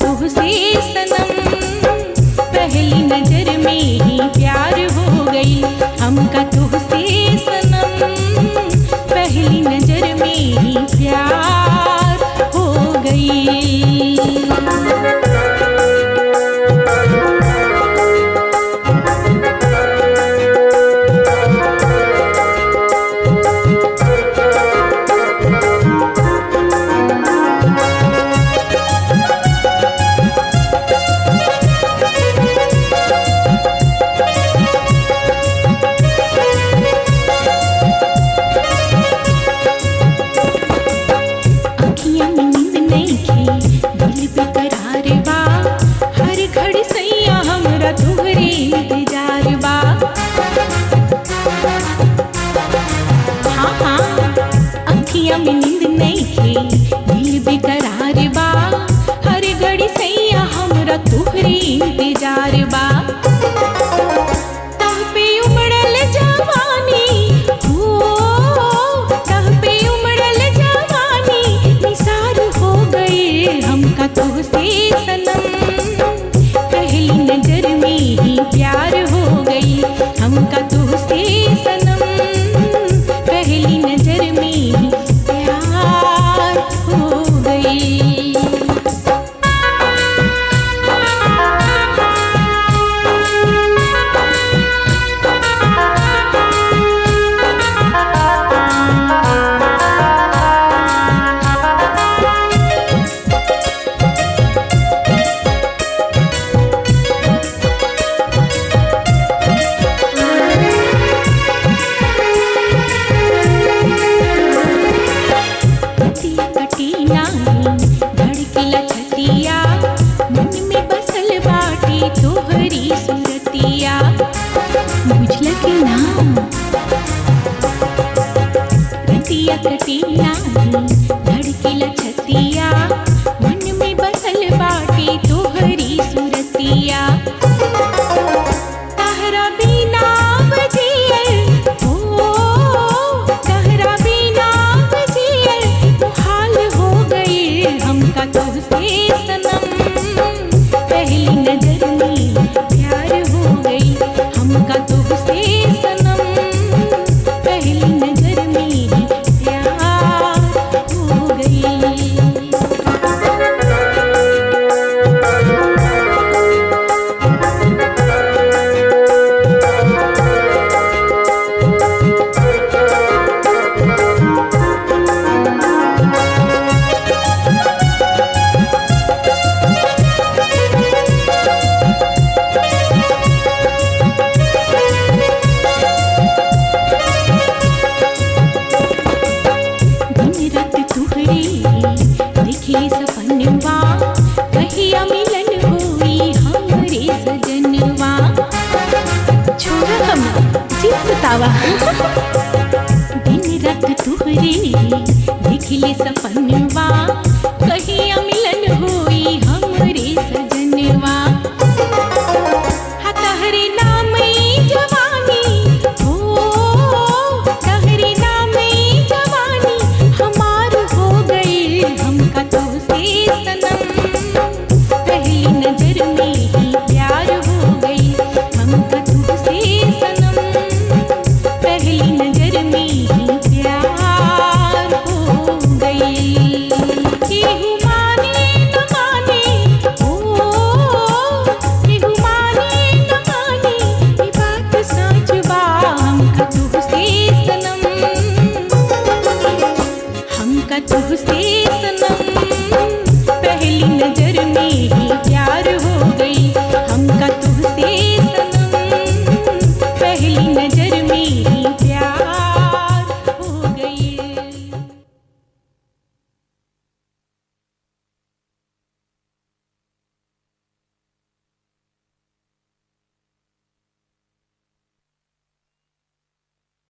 तुझसे सनम, पहली नजर में ही प्यार हो गई। हमका तुझसे सनम, पहली नजर में ही प्यार हो गई। में नींद नहीं थे, दिल बेकरार बा, हर घड़ी सैया हमरा तुहरे इंतजार बा। तह पे उमड़ल जवानी हो, तह पे उमड़ल जवानी निसार हो गए। हमका तुझसे सनम, पहली नजर में ही प्यार हो गई। हमका तुझसे सनम, पहली नजर में ही हो गई। तोहरी सूरतिया बुझल के ना, रतिया कटी नाही धड़केला छतिया, मन में बसल बाटे तोहरी सूरतिया। तहरा बिना बजियल हो, तहरा बिना बजियल मुहाल हो गई। हमका तुझसे सनम, पहली नजर में प्यार हो गई। हमका तुझसे सनम, पहली नजर में ही प्यार हो गई। देखे सपनवा कहिया मिलन हुई हमरे सजनवा। छोड़ हम जी सतावा दिन रात तुहरे देखले सपनवा, कहिया मिलन हुई हमरे सजनवा। तहरे नाम जवानी हो, तहरे नाम जवानी हमार हो गई। हमका तुझसे सनम, पहली नजर में ही प्यार हो गई। हमका तुझसे सनम, पहली नजर में ही प्यार हो गई। केहू माने न माने हो, केहू माने न माने ये बात सच बा। हमका तुझसे सनम, हमका तुझसे सनम,